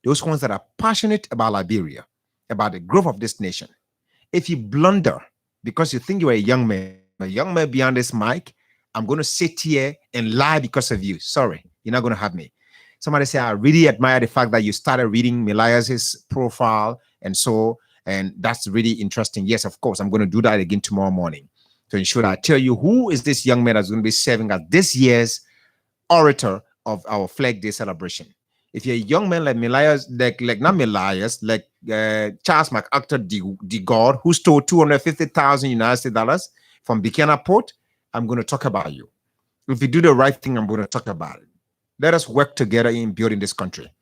those ones that are passionate about Liberia, about the growth of this nation. If you blunder because you think you're a young man, I'm a young man behind this mic, I'm going to sit here and lie because of you. Sorry, you're not going to have me. Somebody say, I really admire the fact that you started reading Melias's profile and that's really interesting. Yes, of course, I'm going to do that again tomorrow morning to ensure that I tell you who is this young man that's going to be serving as this year's orator of our Flag Day celebration. If you're a young man like Melias, like not Melias, like Charles MacArthur de God, who stole 250,000 United States dollars from Buchanan Port, I'm going to talk about you. If you do the right thing, I'm going to talk about it. Let us work together in building this country.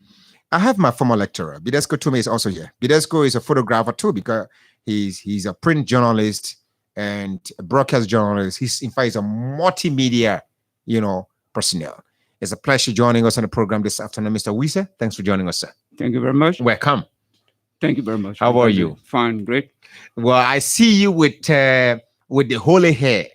I have my former lecturer, Bidesco Tume, is also here. Bidesco is a photographer too, because he's a print journalist and a broadcast journalist. He's a multimedia, personnel. It's a pleasure joining us on the program this afternoon, Mr. Wise. Thanks for joining us, sir. Thank you very much. Welcome. Thank you very much. How are you? Fine, great. Well, I see you with the holy hair.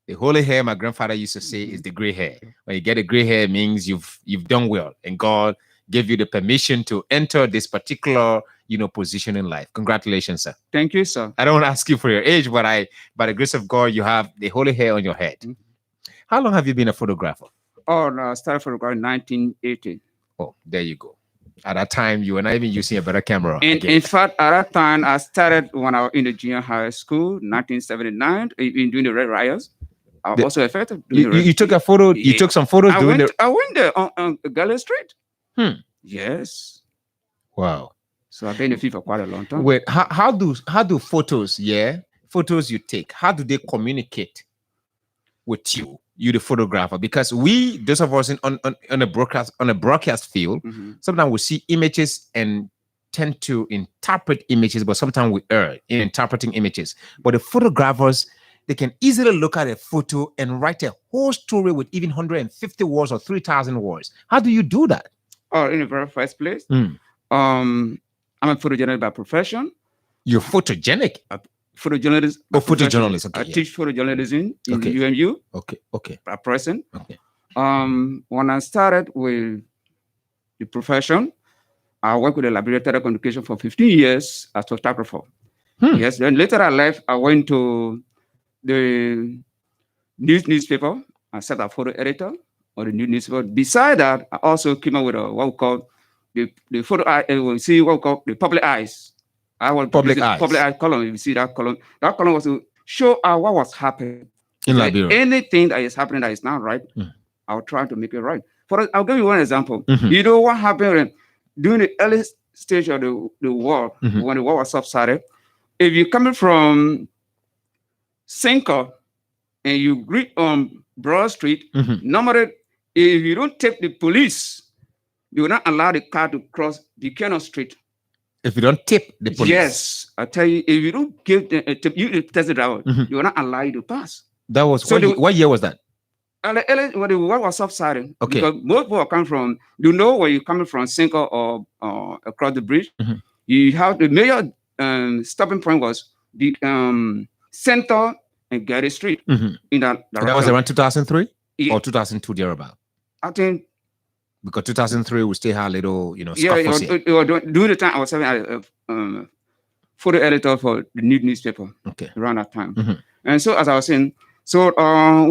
The holy hair, my grandfather used to say, is the gray hair. When you get a gray hair, it means you've done well, and God gave you the permission to enter this particular, position in life. Congratulations, sir. Thank you, sir. I don't want to ask you for your age, but by the grace of God, you have the holy hair on your head. Mm-hmm. How long have you been a photographer? Oh, no, I started photographing in 1980. Oh, there you go. At that time, you were not even using a better camera. In fact, at that time, I started when I was in the junior high school, 1979, doing the Red Riots. I was also effective. You took a photo. You took some photos. I went there on Gallery Street. Yes. Wow. So I've been in the field for quite a long time. Wait, how do photos you take, how do they communicate with you, the photographer? Because those of us on a broadcast field, sometimes we see images and tend to interpret images, but sometimes we err in interpreting images. But the photographers, they can easily look at a photo and write a whole story with even 150 words or 3,000 words. How do you do that? Oh, in the very first place, I'm a photojournalist by profession. You're photogenic? Photojournalist. Oh, photojournalist. Okay, I teach photojournalism in the UMU. Okay. At present. Okay. When I started with the profession, I worked with the Liberia Telecommunication for 15 years as photographer. Yes. Then later I left. I went to the newspaper. I set a photo editor or the new newspaper. Beside that, I also came up with what we call the photo eye. We see what we call the public eyes. Public eye column. You see that column. That column was to show what was happening in Liberia. Anything that is happening that is not right, I'll try to make it right. I'll give you one example. You know what happened during the early stage of the war, when the war was subsided. If you're coming from Sinker and you greet on Broad Street, normally, if you don't take the police, you will not allow the car to cross Buchanan Street. If you don't tip the police? Yes. I tell you, if you don't give the tip, you test it out, you will not allow you to pass. That was, what year was that? When the war was subsiding. Okay. Because most people are coming from, where you're coming from, Sinker or across the bridge, you have the major stopping point was the Center and Gary Street. In that was around 2003 or 2002 thereabout? I think. Because 2003 we still had a little, during the time I was having a photo editor for the new newspaper. Okay. Around that time. And so, as I was saying,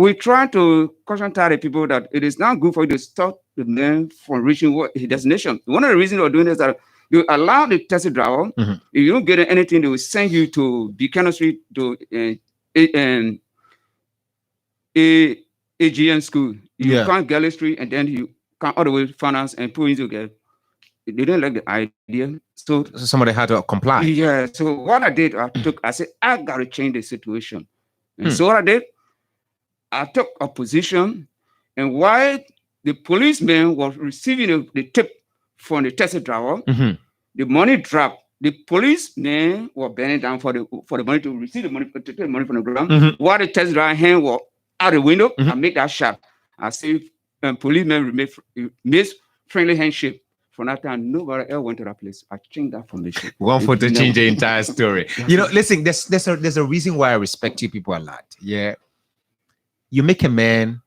we try to caution the people that it is not good for you to stop the man from reaching his destination. One of the reasons we're doing is that you allow the taxi driver, if you don't get anything, they will send you to Buchanan Street to AGM school. You can't Gallery Street, and then you come all the way to finance and put into get. They didn't like the idea, so somebody had to comply. Yeah. So what I did, I said I gotta change the situation, and so what I did, I took a position, and while the policeman was receiving the tip from the taxi driver, the money dropped. The policeman was bending down for the money to receive the money, to take the money from the ground. While the taxi driver hand was out the window, I made that shot. I see policeman made friendly handshake. From that time, nobody else went to that place. I changed that formation. One photo change the entire story. Listen, there's a reason why I respect you people a lot. Yeah. You make a man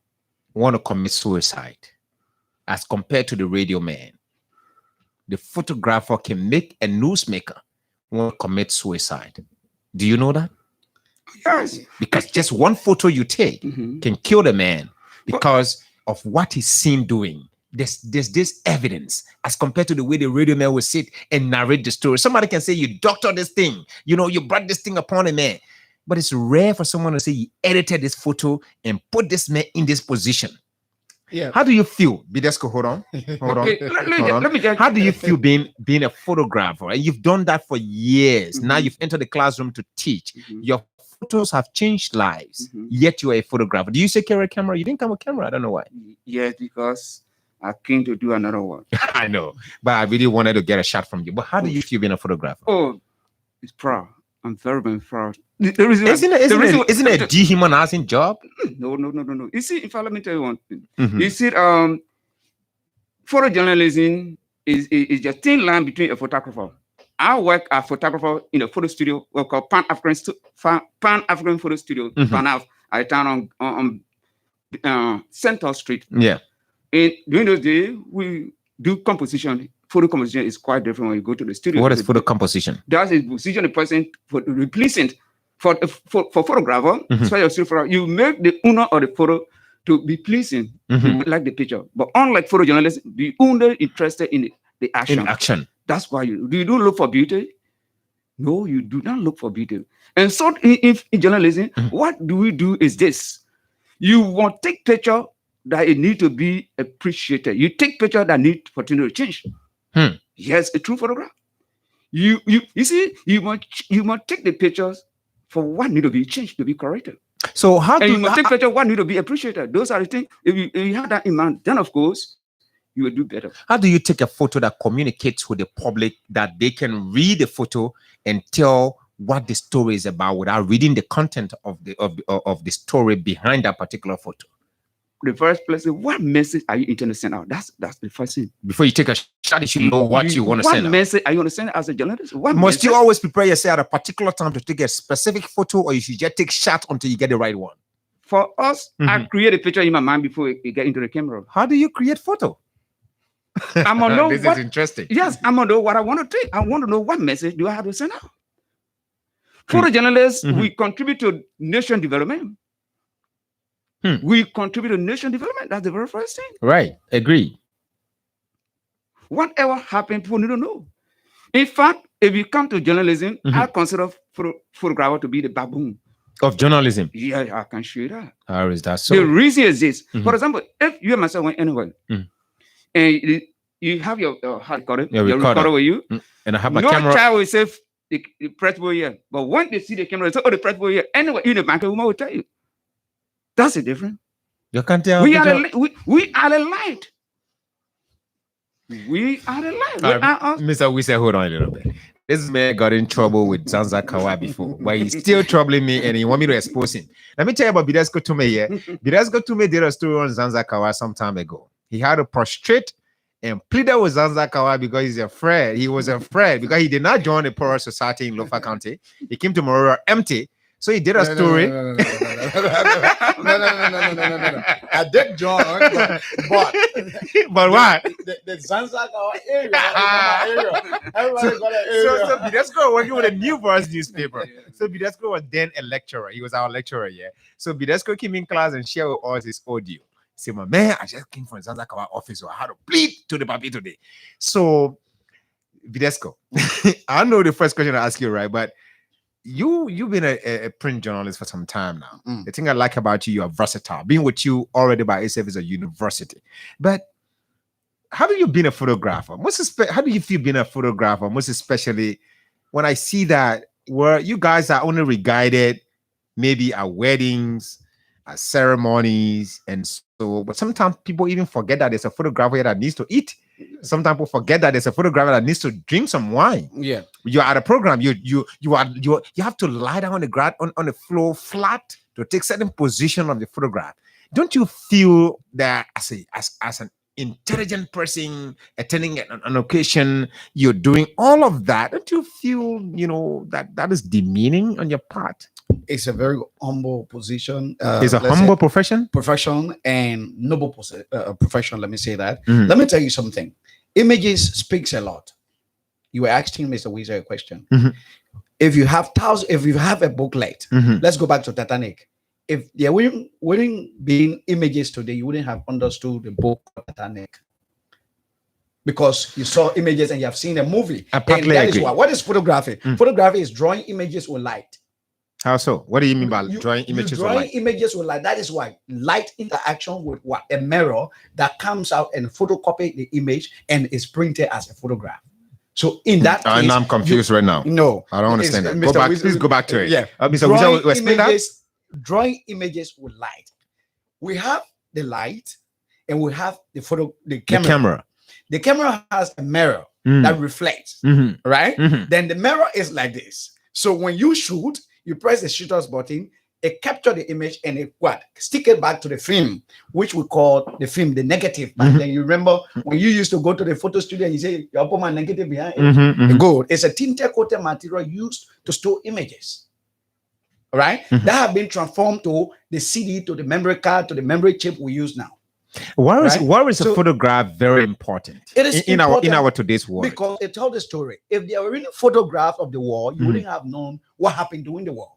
want to commit suicide as compared to the radio man. the photographer can make a newsmaker want to commit suicide. Do you know that? Yes. Because just one photo you take Mhm. can kill the man because of what he's seen doing. There's this evidence as compared to the way the radio man will sit and narrate the story. Somebody can say you doctored this thing, you brought this thing upon a man. But it's rare for someone to say you edited this photo and put this man in this position. Yeah. How do you feel? Bidesco, hold on. Hold Okay, on. let me just. How do you feel being a photographer? And you've done that for years. Now Mhm. you've entered the classroom to teach. Mhm. Your photos have changed lives, Mhm. yet you are a photographer. Do you say carry a camera? You didn't come with camera. I don't know why. Yes, because I came to do another one. I know, but I really wanted to get a shot from you. But how do you feel being a photographer? Oh, it's proud. I'm very, very proud. The reason, Isn't it a dehumanizing job? No. You see, if I let me tell you one thing. Mhm. You see, photojournalism is a thin line between a photographer. I work as a photographer in a photo studio called Pan African Photo Studio, Mhm. Pan-Af, at a town on Central Street. Yeah. And during those days, we do composition. Photo composition is quite different when you go to the studio. What is photo composition? That's a position the person for replacement for photographer, Mhm. especially photographer. You make the owner of the photo to be pleasing, Mhm. like the picture. But unlike photojournalists, the owner interested in the action. In action. That's why you don't look for beauty. No, you do not look for beauty. And so in journalism, Mhm. what do we do is this. You want to take picture that it need to be appreciated. You take picture that need to continue to change. Hmm. Yes, a true photograph. You see, you must take the pictures for what need to be changed, to be corrected. So how And do you must take picture what need to be appreciated. Those are the things. If you have that in mind, then of course you will do better. how do you take a photo that communicates with the public that they can read the photo and tell what the story is about without reading the content of the story behind that particular photo? The first place is what message are you intending to send out? That's the first thing. Before you take a shot, you should know what you want to send What out. message are you going to send as a journalist? What Must you message? always prepare yourself at a particular time to take a specific photo, or you should just take shots until you get the right one? For us, I Mhm. create a picture in my mind before you get into the camera. How do you create photo? I'm gonna know This what. is interesting. Yes, I'm gonna know what I want to take. I want to know what message do I have to send out. Hmm. Photojournalists, Mhm. we contribute to nation development. Hmm. We contribute to nation development. That's the very first thing. Right. Agree. Whatever happened, people need to know. In fact, if you come to journalism, I Mhm. consider photographer to be the baboon. Of journalism. Yeah, I can show you that. How is that The so? reason is this. Mhm. For example, if you and myself went anywhere, Mhm. and you have your how do you call it? Your Your recorder. recorder with you. And I have my No camera. child will say the press boy here. But when they see the camera, they say, oh, the press boy here. Anyway, in the bank, woman will tell you. That's the difference. You can't tell. We are picture- we are the light. We are the light. We All right, are us. Mr. Wise, hold on a little bit. This man got in trouble with Zanza Kawa before, but he's still troubling me and he want me to expose him. Let me tell you about Bidesco Tume here. Bidesco Tume did a story on Zanza Kawa some time ago. He had to prostrate and pleaded with Zanza Kawa because he's afraid. He was afraid because he did not join the Poor Society in Lofa County. He came to Morora empty. So he did a story. No. I did join, but But what? the Zanzibar area is not my area. Everybody got an area. So Bidesco was working with a New Voice newspaper. So Bidesco was then a lecturer. He was our lecturer, yeah. So Bidesco came in class and shared with us his audio. Say, my man, I just came from Zanzibar office, so I had to plead to the papi today. So Bidesco, I know the first question I ask you, right? But you've been a print journalist for some time now. Mm. The thing I like about you are versatile. Being with you already by itself is a university. But how do you being a photographer? How do you feel being a photographer? Most especially when I see that where you guys are only regarded maybe at weddings, at ceremonies, and so. But sometimes people even forget that there's a photographer that needs to eat. Sometimes people forget that there's a photographer that needs to drink some wine. Yeah. You're at a program. You have to lie down on the ground on the floor flat to take certain position of the photograph. Don't you feel that as an intelligent person attending an occasion, you're doing all of that? Don't you feel that is demeaning on your part? It's a very humble position. It's a let's humble say, profession. profession and noble profession. Let me say that. Mhm. Let me tell you something. Images speaks a lot. You were asking Mr. Weezer a question. Mhm. If you have a booklet, Mhm. let's go back to Titanic. If there wouldn't been images today, you wouldn't have understood the book of Titanic. Because you saw images and you have seen a movie. I And partly that is agree. why. What is photography? Photography is drawing images with light. How so? What do you mean by You- drawing you images? drawing Or light? images with light. That is why light interaction with what? A mirror that comes out and photocopy the image and is printed as a photograph. So in that case, Now I'm confused right now. No, I don't understand it's- that. Go Mr. back. Weezer- Please go back to it. Yeah, Mr. drawing Weezer, explain that. images, drawing images with light. We have the light, and we have the The camera. camera. The camera has a mirror Mm. that reflects, Mhm. right? Mhm. Then the mirror is like this. So when you shoot, you press the shooter's button, it capture the image and it stick it back to the film, which we call the film, the negative. Back then, you remember when you used to go to the photo studio and you say, you put my negative behind it. Mhm, mhm. The gold. It's a tinted coated material used to store images. All right? Mhm. That have been transformed to the CD, to the memory card, to the memory chip we use now. Why is Right? a So- photograph very important? It is in important our today's world. because it tells the story. If there were really photographs of the war, you Mhm. wouldn't have known what happened during the war.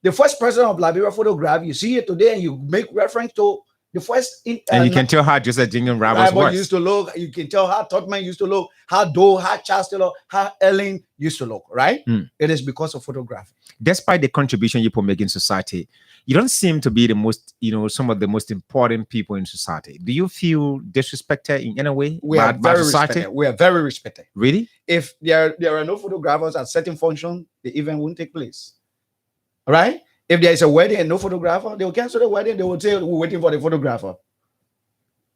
The first president of Liberia photograph, you see it today, and you make reference to the first. And you can tell how Joseph Jingle Rivals Bible was. used to look. You can tell how Totman used to look, how Doe, how Charles Taylor, how Ellen used to look. Right? Mm. It is because of photography. Despite the contribution you put make in society, you don't seem to be the most, some of the most important people in society. Do you feel disrespected in any way We are by very society? respected. We are very respected. Really? If there are no photographers at certain function, the event won't take place. All right? If there is a wedding and no photographer, they will cancel the wedding. They will say we're waiting for the photographer.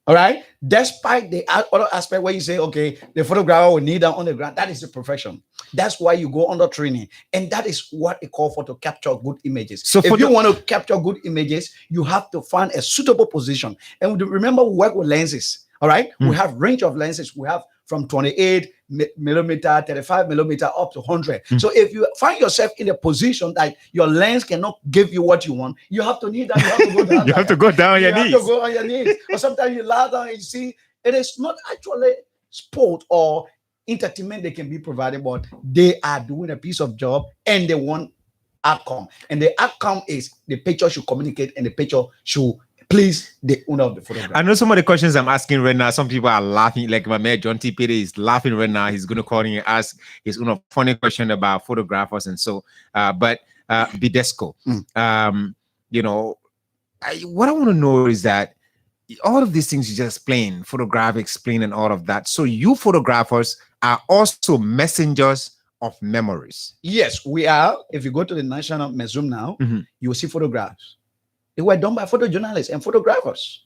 All right. Despite the other aspect where you say, okay, the photographer will kneel down on the ground, that is the profession. That's why you go under training, and that is what they call for to capture good images. So if you want to capture good images, you have to find a suitable position. And remember, we work with lenses. All right. We have range of lenses. We have from 28 millimeter, 35 millimeter, up to 100. So if you find yourself in a position that your lens cannot give you what you want, you have to kneel down. You have to go down. You have to go down on You your have knees. to go on your knees. Or sometimes you lie down and you see it is not actually sport or entertainment they can be provided, but they are doing a piece of job and they want outcome. And the outcome is the picture should communicate and the picture should please the owner of the photograph. I know some of the questions I'm asking right now, some people are laughing. Like my man John T. Petty is laughing right now. He's going to call in and ask his own funny question about photographers and so. But Bidesco, what I want to know is that all of these things you just explain, photograph, explain, and all of that. So you photographers are also messengers of memories. Yes, we are. If you go to the National Museum now, you will see photographs. They were done by photojournalists and photographers.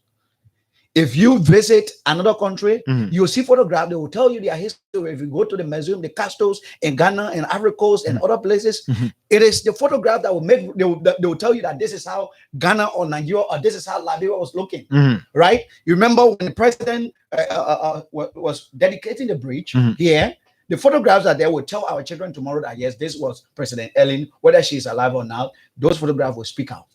If you visit another country, you will see photographs. They will tell you their history. If you go to the museum, the castles in Ghana and Ivory Coast and other places, it is the photograph that will make. They will tell you that this is how Ghana or Nigeria or this is how Liberia was looking. Right? You remember when the president was dedicating the bridge here. The photographs that they will tell our children tomorrow that yes, this was President Ellen, whether she's alive or not. Those photographs will speak out.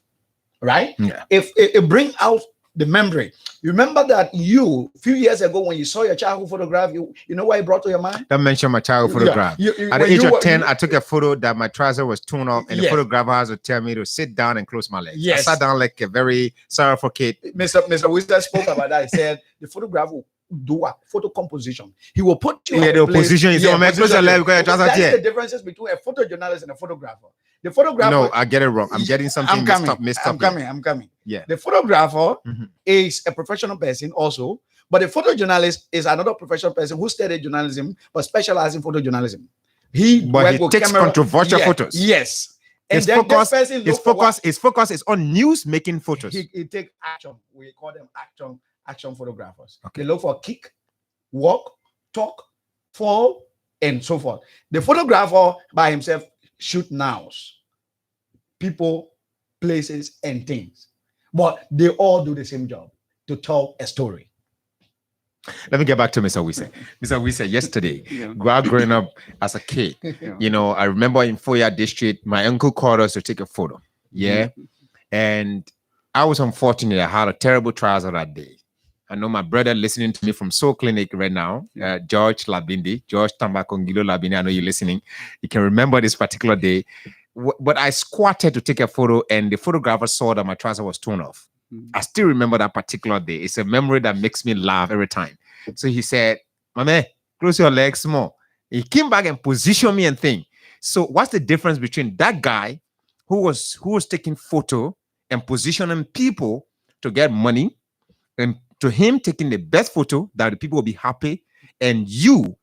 Right? Yeah. If it bring out the memory. You remember that a few years ago when you saw your childhood photograph, you know what it brought to your mind? That mentioned my child photograph. At the age of 10, I took a photo that my trouser was torn off, and the photographer has to tell me to sit down and close my legs. Yes. I sat down like a very sorrowful kid. Mr. Wisdom spoke about that. He said the photograph will do a photo composition. He will put you Yeah, at the a place- position is Yeah, on my close your position. leg because your trouser That's tear. the differences between a photojournalist and a photographer. The photographer. No, I get it wrong. I'm getting something messed up. I'm coming. Yeah. The photographer is a professional person also, but the photojournalist is another professional person who studied journalism but specializes in photojournalism. He takes controversial photos. Yes. And His then focus, this person his focus is on news making photos. he take action. We call them action photographers. They look for kick, walk, talk, fall, and so forth. The photographer by himself shoot nows, people, places, and things. But they all do the same job, to tell a story. Let me get back to Mr. Wise. Mr. Wise, yesterday, while growing up as a kid, I remember in Foya District, my uncle called us to take a photo. Yeah. And I was unfortunate. I had a terrible trouser that day. I know my brother listening to me from Soul Clinic right now, George Labindi, George Tambakongilo Labindi. I know you're listening. You can remember this particular day. But I squatted to take a photo, and the photographer saw that my trouser was torn off. I still remember that particular day. It's a memory that makes me laugh every time. So he said, "My man, close your legs more." He came back and positioned me and thing. So what's the difference between that guy who was taking photo and positioning people to get money, and to him taking the best photo that the people will be happy, and you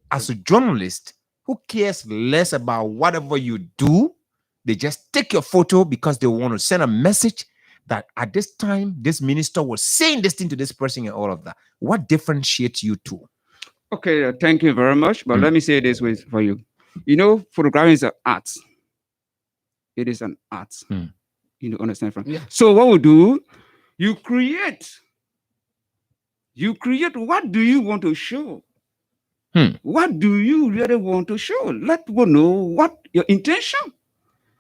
as a journalist who cares less about whatever you do, they just take your photo because they want to send a message that at this time this minister was saying this thing to this person and all of that. What differentiates you two? Okay, thank you very much. But let me say this way for you. You know, photographing is an art. It is an art. You know, understand from? Yeah. So what we do, you create. What do you want to show? What do you really want to show? Let people know what your intention.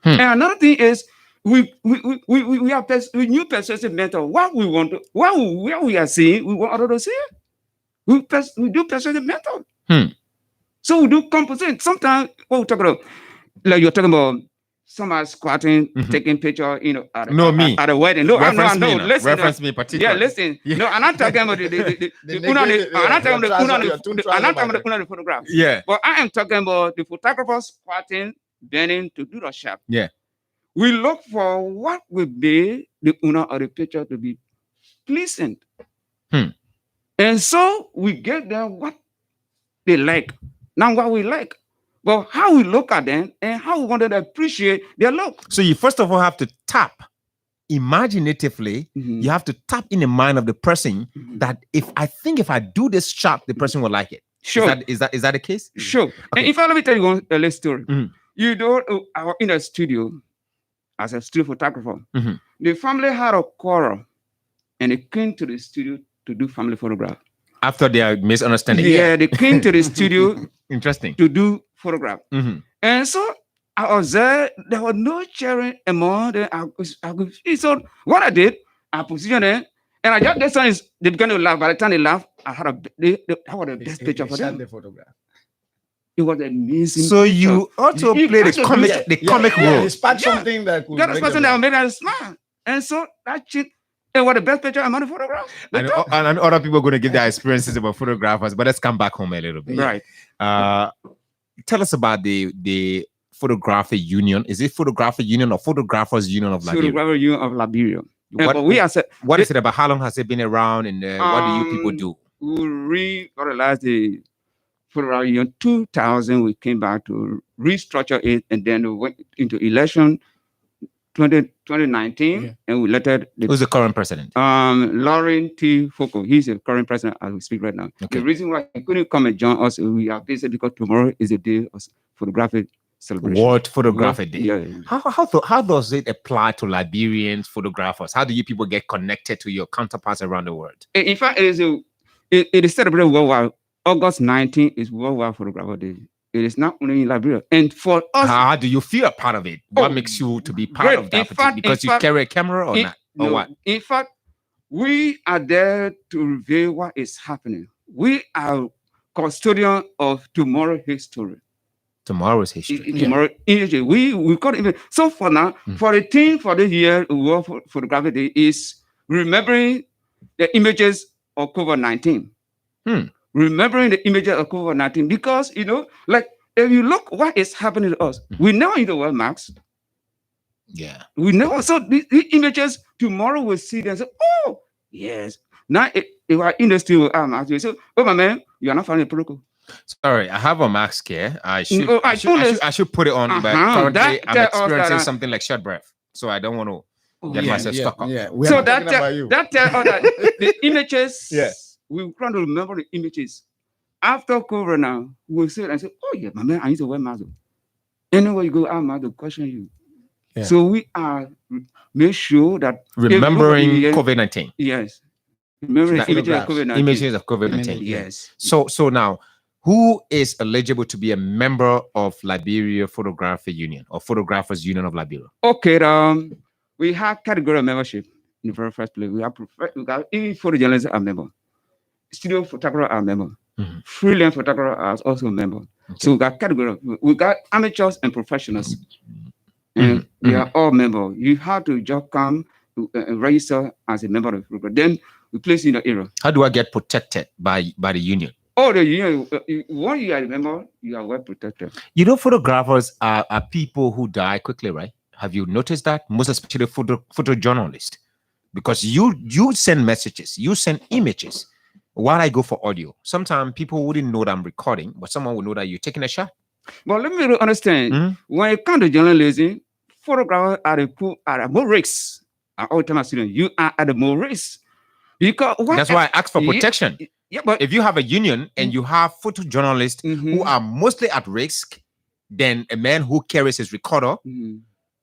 And another thing is, we have new persuasive method. What we want to, where we are seeing, we want others to see it. We do persuasive method. So we do composition. Sometimes what we talk about, like you're talking about somebody squatting, taking picture, you know, at a wedding. No, Reference no, me, listen. Reference me particularly. Yeah, listen. No, I'm not talking about the photograph. Yeah. But I am talking about the photographer squatting, bending to do the shot. Yeah. We look for what would be the owner of the picture to be pleasant. And so we get them what they like, not what we like, but how we look at them and how we want them to appreciate their look. So you first of all have to tap imaginatively. You have to tap in the mind of the person that if I do this shot, the person will like it. Sure. Is that the case? Sure. Okay. And if I let me tell you one little story. You know, I was in a studio as a studio photographer. The family had a quarrel and they came to the studio to do family photograph. After their misunderstanding. Yeah, they came to the studio Interesting. to do photograph. And so I was there. There was no cheering among them. So what I did, I positioned them, and I just this one is they began to laugh. By the time they laughed, I had that was the best picture for them. The photograph. It was amazing. So you also play the comic role. It's part something that could that was something that made us smile. And so that shit. And what the best picture I'm on the photograph. And other people are going to give their experiences about photographers, but let's come back home a little bit. Right. Tell us about the Photographic Union. Is it Photographic Union or Photographers Union of Liberia? Photographer Union of Liberia. What is it about? How long has it been around, and what do you people do? We reorganized the Photographer Union 2000. We came back to restructure it, and then we went into election 2019, and we elected who's the current president? Lauren T. Foko. He's the current president as we speak right now. Okay. The reason why he couldn't come and join us, we are busy because tomorrow is the day of photographic celebration. World Photographic Day. Yeah. How does it apply to Liberian photographers? How do you people get connected to your counterparts around the world? In fact, it is celebrated worldwide. August 19th is Worldwide Photographer Day. It is not only in Liberia. And for us, how do you feel a part of it? What makes you to be part of that? Because you carry a camera or not? Or no, what? In fact, we are there to reveal what is happening. We are custodian of tomorrow's history. Tomorrow's history. Tomorrow, we got even so for now. For the theme for the year, World Photographic Day is remembering the images of COVID-19. Remembering the images of COVID-19 because like if you look what is happening to us, we never need to wear masks. Yeah, we never. So the images tomorrow we'll see them. Say, oh yes. Now if our industry will ask you, so oh my man, you are not following the protocol. Sorry, I have a mask here. I should put it on, but currently I'm experiencing something like short breath, so I don't want to get myself stuck up. Yeah, so that tells us that the images. Yes. We trying to remember the images. After COVID now, we'll say and say, oh yeah, my man, I need to wear mask. Anywhere you go, I'm going to question you. Yeah. So we are make sure that remembering COVID-19. Yes. Remembering images of COVID-19. Images of COVID-19. Yes. So now, who is eligible to be a member of Liberia Photographic Union or Photographers Union of Liberia? Okay, we have category of membership. in the very first place. We got even photojournalists are member. Studio photographers are member. Mhm. Freelance photographers are also member. So we got category. We got amateurs and professionals. And they are all members. You have to just come to register as a member of the program. Then we place you in the area. How do I get protected by the union? Oh, the union. Once you are a member, you are well protected. You know, photographers are people who die quickly, right? Have you noticed that? Most especially photojournalists, because you send messages, you send images. While I go for audio, sometimes people wouldn't know that I'm recording, but someone will know that you're taking a shot. But let me understand. When it comes to journalism, photographers are the more risks. All time student, you are at the more risk. Because that's why I ask for protection. Yeah, but if you have a union and you have photojournalists who are mostly at risk, then a man who carries his recorder,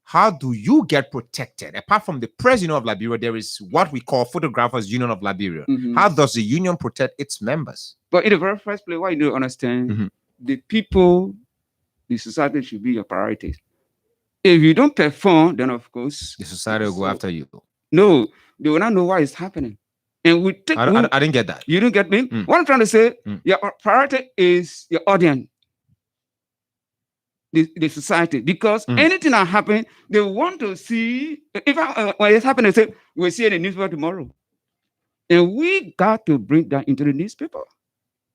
how do you get protected? Apart from the President of Liberia, there is what we call Photographers Union of Liberia. How does the union protect its members? But in the very first place, what you don't understand, the people, the society should be your priorities. If you don't perform, then of course the society will go after you. No, they will not know why it's happening. And we take. I didn't get that. You didn't get me. What I'm trying to say, your priority is your audience, the society, because anything that happens, they want to see. When it's happening, they say we'll see it in the newspaper tomorrow, and we got to bring that into the newspaper.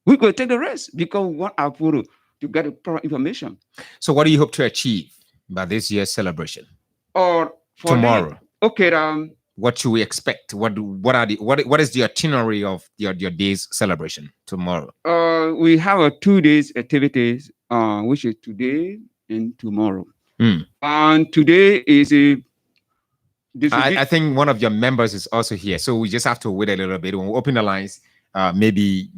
We could take the rest because we want our photo to get the proper information. So, what do you hope to achieve by this year's celebration? Or tomorrow? Okay. What should we expect? What is the itinerary of your day's celebration tomorrow? We have 2 days activities, which is today and tomorrow. And today is I think one of your members is also here, so we just have to wait a little bit. When we open the lines, maybe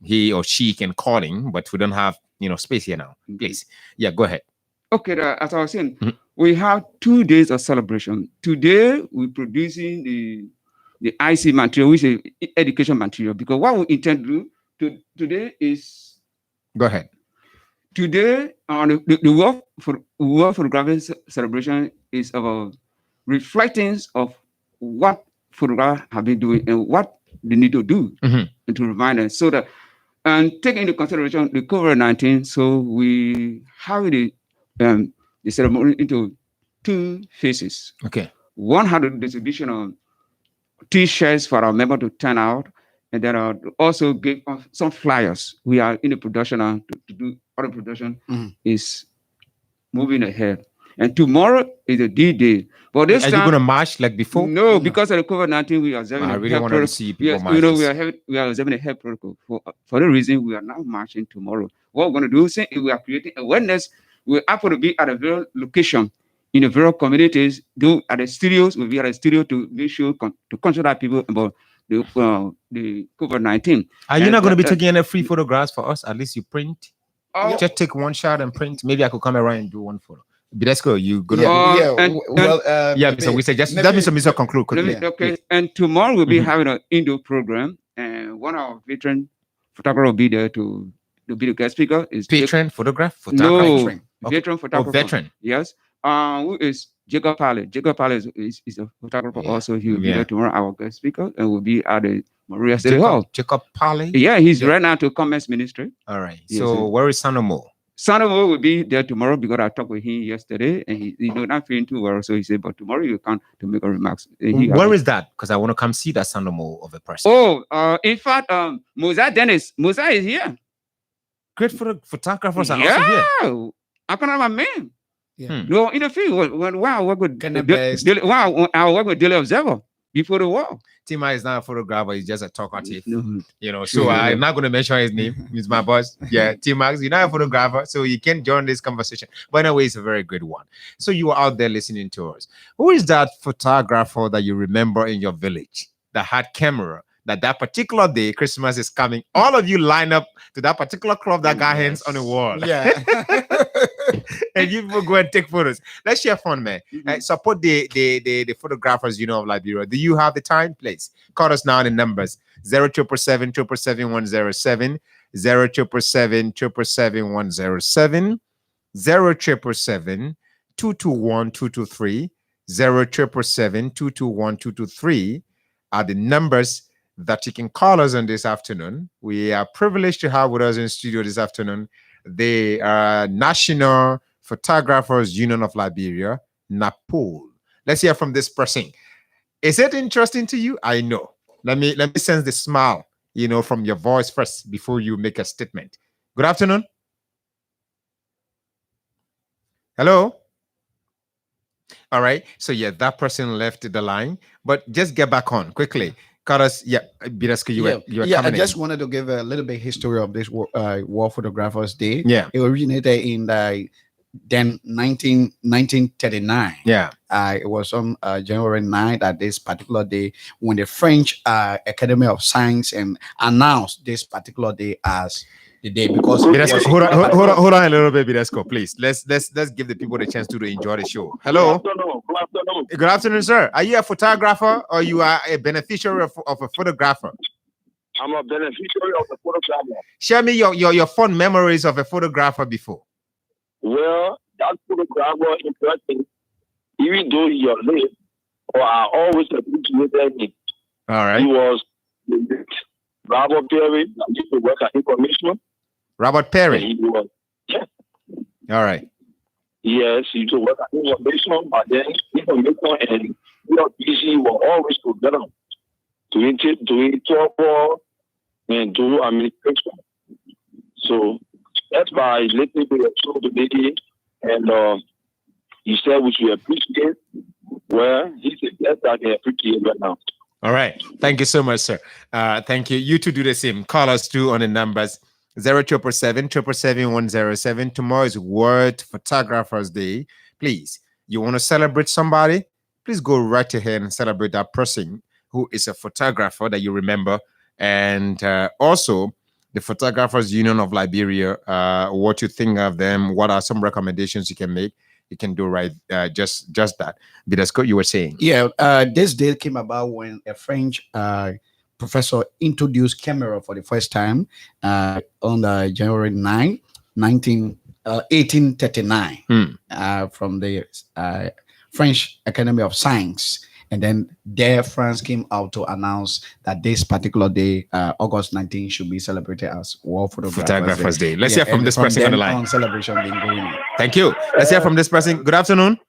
he or she can call in, but we don't have space here now. Please, yeah, go ahead. Okay, as I was saying, we have 2 days of celebration. Today, we're producing the IC material, which is education material, because what we intend to do today is... Go ahead. Today, the World Photography Celebration is about reflecting of what photographers have been doing and what they need to do and to remind us. So that, and taking into consideration the COVID-19, so we have the ceremony into 2 phases. Okay. One had the distribution of T-shirts for our members to turn out, and then also give some flyers. We are in the production to do other production is moving ahead. And tomorrow is a D-Day. But this time, are you going to march like before? No, because of the COVID-19, we are observing. I really want to see people march. We are observing a health protocol. For the reason we are now marching tomorrow. What we're going to do is we are creating awareness. We happen to be at a very location in the various communities. Do at the studios. We'll be at a studio to make sure to consult people about the COVID-19. Are you not going to be taking any free photographs for us? At least you print. Just take one shot and print. Maybe I could come around and do one photo. Bidesco, you gonna? So we say just let Mr. conclude quickly. Okay, and tomorrow we'll be having an indoor program, and one of our veteran photographers will be there to be the guest speaker. Is veteran photographer? No, veteran photographer. Oh, veteran. Yes. Who is Jacob Pale? Jacob Pale is a photographer also. He will be there tomorrow, our guest speaker, and will be at the Maria City Hall. Jacob Pale? Yeah, he's right now to Commerce Ministry. All right. So where is Sanomo? Sanomo will be there tomorrow because I talked with him yesterday, and he not feeling too well. So he said, but tomorrow you come to make a remarks. Where is that? Because I want to come see that Sanomo of a person. Oh, in fact, Mosiah Dennis. Mosiah is here. Great photographers are also here. Yeah. I can't remember my man. Yeah. No, in the field. Wow, I work with Daily Observer before the war. Tima is not a photographer, he's just a talkative. So I'm not going to mention his name. He's my boss. Yeah, T-Max, you're not a photographer, so you can join this conversation. But anyway, it's a very good one. So you are out there listening to us. Who is that photographer that you remember in your village that had camera? That particular day, Christmas is coming. All of you line up to that particular club that got hands on the wall. Yeah. And you will go and take photos. Let's share fun, man. Support the photographers, of Liberia. Do you have the time, please? Call us now in the numbers 0777 777 107, 0777 777 107, 0777 221 223, 077-221-223 are the numbers that you can call us on this afternoon. We are privileged to have with us in studio this afternoon the National Photographers Union of Liberia, NAPOL. Let's hear from this person. Is it interesting to you? I know. Let me sense the smile, from your voice first before you make a statement. Good afternoon. Hello. All right. So yeah, that person left the line, but just get back on quickly. Because Bidesco, you were I coming just in. wanted to give a little bit history of this War Photographers Day. Yeah. It originated in the 1939. Yeah. It was on January 9th, at this particular day, when the French Academy of Science and announced this particular day as the day, because Bidesco, hold on a little bit, Bidesco, please. Let's give the people the chance to enjoy the show. Hello. Good afternoon. Good afternoon, sir. Are you a photographer or you are a beneficiary of a photographer? I'm a beneficiary of the photographer. Share me your fond memories of a photographer before. Well, that photographer interesting, even though you're late, or I always appreciated him. All right. He was Robert Perry. I used to work at Information. Robert Perry. He was, yes. All right. Yes, he used to work at Information, but then Information and PG were always together doing trouble and do administration. So that's why I listened to the show today, and he said we should appreciate. Well, he's the best I can appreciate right now. All right. Thank you so much, sir. Thank you. You two do the same. Call us too on the numbers 077-777-107. Tomorrow is World Photographers Day. Please, you want to celebrate somebody? Please go right ahead and celebrate that person who is a photographer that you remember. And also, the Photographers Union of Liberia, what you think of them, what are some recommendations you can make? You can do right, just that. Bidesco, you were saying. Yeah, this day came about when a French professor introduced camera for the first time on January 9, 1839, from the French Academy of Science. And then there, France came out to announce that this particular day, August 19, should be celebrated as World Photographers Day. Let's hear from this person on the line. Celebration being going on. Thank you. Let's hear from this person. Good afternoon.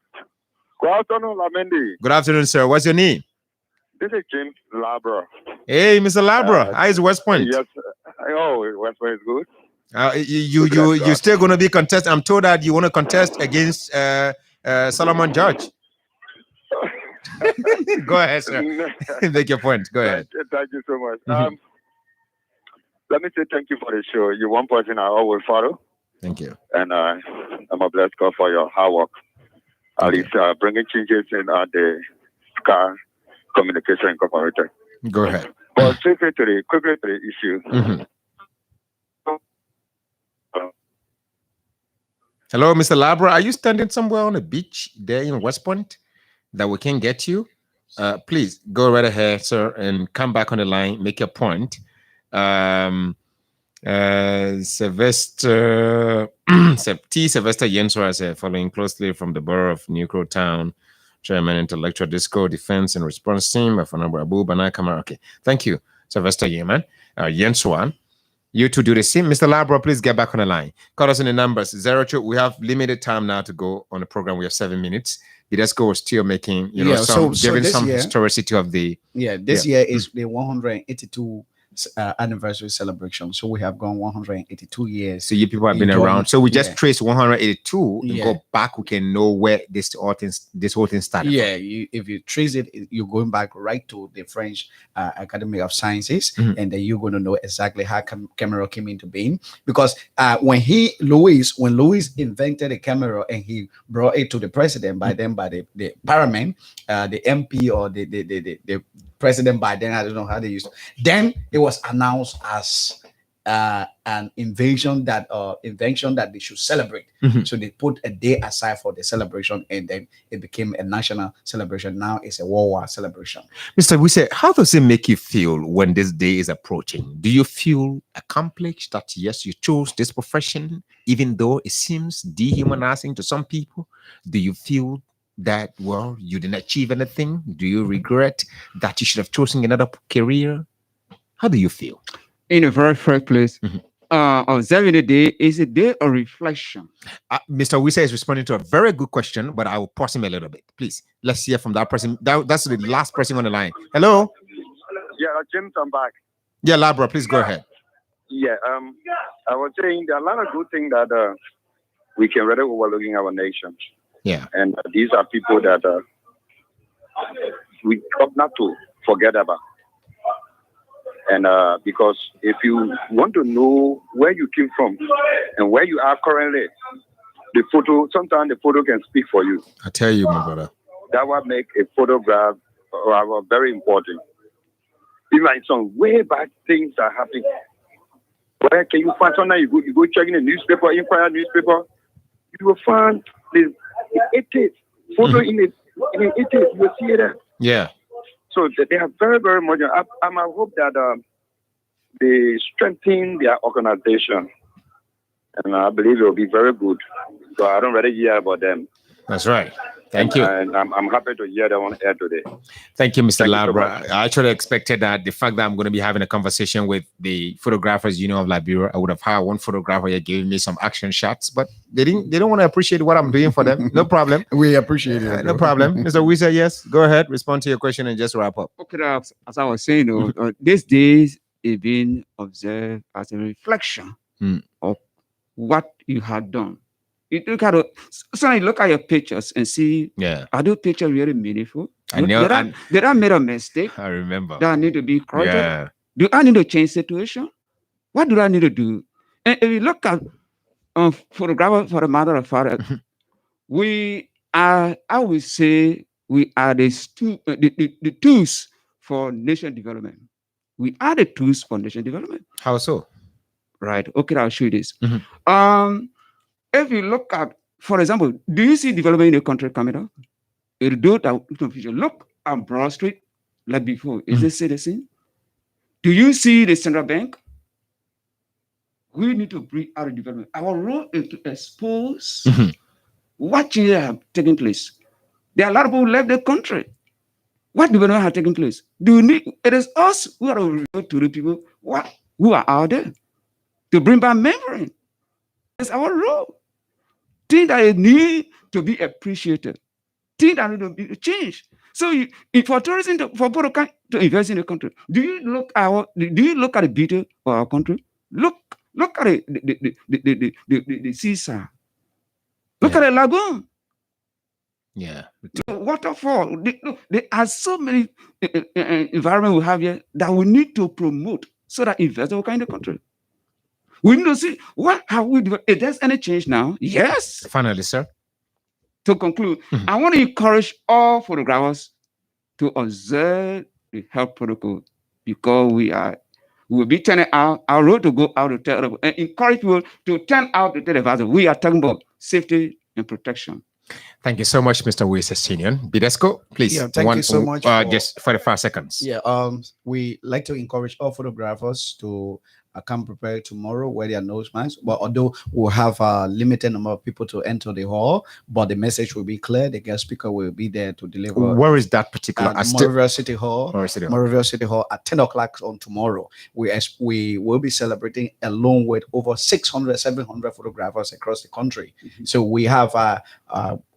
Good afternoon, Lamendi. Good afternoon, sir. What's your name? This is James Labra. Hey, Mr. Labra. How is West Point? Yes. Oh, West Point is good. You still going to be contest? I'm told that you want to contest against Solomon George. Go ahead, sir. Make your point. Go ahead. Thank you so much. Let me say thank you for the show. You're one person I always follow. Thank you. And I'm a blessed God for your hard work. At least bringing changes in the SCAR Communication Incorporated. Go ahead. But quickly to the issue. Hello, Mr. Labra. Are you standing somewhere on a beach there in West Point that we can get you? Please go right ahead, sir, and come back on the line. Make your point. Sylvester Yenswa following closely from the borough of New Crow Town, Chairman Intellectual Disco Defense and Response Team of Honorable Abu Bana Kamara. Okay, thank you, Sylvester Yenswa. You two do the same. Mr. Labra, please get back on the line. Call us in the numbers. 02. We have limited time now to go on the program. We have 7 minutes. Bidesco was still making, giving some historicity of the. This year is the 182 anniversary celebration. So we have gone 182 years. So you people have been around. So we just trace 182 and go back. We can know where this whole thing started. Yeah, if you trace it, you're going back right to the French Academy of Sciences, and then you're going to know exactly how camera came into being. Because when Louis invented the camera and he brought it to the president, by then by the parliament, the MP or the president by then, I don't know how they used. Then it was announced as an invention that they should celebrate. So they put a day aside for the celebration, and then it became a national celebration. Now it's a World War celebration. Mr. Wise, how does it make you feel when this day is approaching? Do you feel accomplished that yes, you chose this profession, even though it seems dehumanizing to some people? Do you feel that, well, you didn't achieve anything? Do you regret that you should have chosen another career? How do you feel? In a very fair place, Mhm. observing the day is a day of reflection. Mr. Wisa is responding to a very good question, but I will pause him a little bit. Please, let's hear from that person. That's the last person on the line. Hello? Yeah, James, I'm back. Yeah, Labra, please go ahead. Yeah, I was saying there are a lot of good things that we can really overlook in our nation. Yeah. And these are people that we ought not to forget about. And because if you want to know where you came from and where you are currently, sometimes the photo can speak for you. I tell you, my brother. That would make a photograph very important. Even like some way back things are happening. Where can you find? Sometimes you go checking the newspaper, inquire newspaper, you will find the 80s photo in the 80s. You will see it there. Yeah. So they are very, very much. I hope that they strengthen their organization, and I believe it will be very good. So I don't really hear about them. That's right. Thank you. And I'm happy to hear them on air today. Thank you, Mr. Thank you so Labra. much. I actually expected that the fact that I'm going to be having a conversation with the Photographers Union of Liberia, I would have hired one photographer here giving me some action shots, but they don't want to appreciate what I'm doing for them. No problem. We appreciate it. No problem. Mr. Wisa, yes, go ahead, respond to your question and just wrap up. Okay, as I was saying, these days is being observed as a reflection of what you had done. You look at your pictures and see, Yeah. are those pictures really meaningful? I know. Did I made a mistake I remember. that I need to be corrected? Yeah. Do I need to change situation? What do I need to do? And if you look at photographer for the matter of fact, we are, I would say, we are the tools for nation development. We are the tools for nation development. How so? Right. Okay, I'll show you this. If you look at, for example, do you see development in the country coming up? Look at Broad Street like before. Is it still the same? Do you see the central bank? We need to bring out development. Our role is to expose what changes have taken place. There are a lot of people who left the country. What development has taken place? It is us who are revealed to the people who are out there to bring back memory. It's our role. Things that need to be appreciated. Things that need to be changed. So, for tourism, for people to invest in the country, do you look at the beauty of our country? Look at the seaside. Look at the lagoon. Yeah. The waterfall. There are so many environments we have here that we need to promote so that investors will come in the country. We need to see what have we developed. If there's any change now, yes. Finally, sir. To conclude, I want to encourage all photographers to observe the health protocol because we will be turning out our road to go out to tell people and encourage people to turn out to tell the advisor. We are talking about safety and protection. Thank you so much, Mr. Wisa Senior. Bidesco, please. Yeah, thank you so much. Just 45 seconds. Yeah, we like to encourage all photographers to come prepared tomorrow, wear their nose masks. But although we'll have a limited number of people to enter the hall, but the message will be clear. The guest speaker will be there to deliver. Where is that particular? Moreville City Hall. Moreville City Hall at 10 o'clock on tomorrow. We will be celebrating along with over 600, 700 photographers across the country. So we have a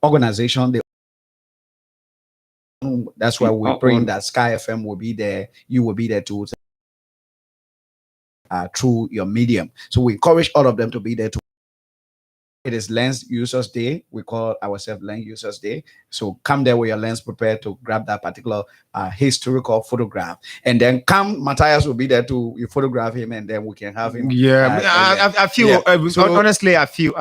organization. That's why we're praying that Sky FM will be there. You will be there too. Through your medium. So we encourage all of them to be there too. It is Lens Users Day. We call ourselves Lens Users Day. So come there with your lens prepared to grab that particular historical photograph. And then Matthias will be there to photograph him, and then we can have him. I feel honestly, I feel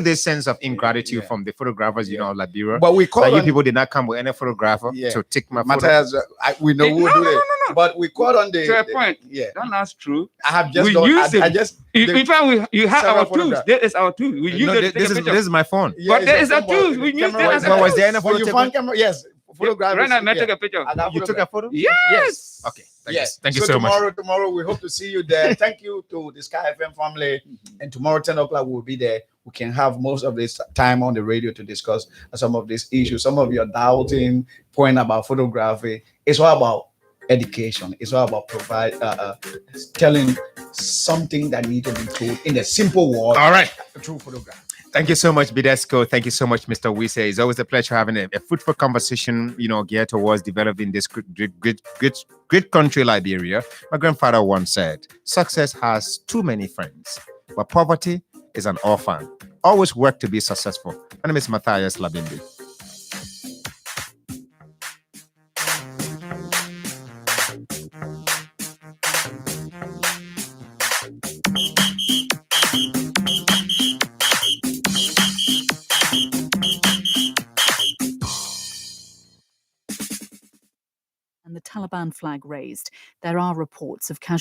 this sense of ingratitude from the photographers, Liberia. But we call you people did not come with any photographer to take my Matthias. We know who do it. But we caught on to a point. Yeah, that's true. I have just in fact, you have our tools. That is our tool. We use this is my phone. But there is a tool. We use it as a Was there any photo? Yes. photograph. Right is- now, may I yeah. take a picture? I got You took a photograph. photo? Yes. Okay. Yes. Thank you so much. Tomorrow we hope to see you there. Thank you to the Sky FM family. And tomorrow, 10 o'clock, we'll be there. We can have most of this time on the radio to discuss some of these issues. Some of your doubting point about photography. It's all about education. It's all about telling something that needs to be told in a simple word All right. through photograph. Thank you so much, Bidesco. Thank you so much, Mr. Wise. It's always a pleasure having a fruitful conversation, geared towards developing this great country, Liberia. My grandfather once said, success has too many friends, but poverty is an orphan. Always work to be successful. My name is Matthias Labimbi. And the Taliban flag raised. There are reports of casualties.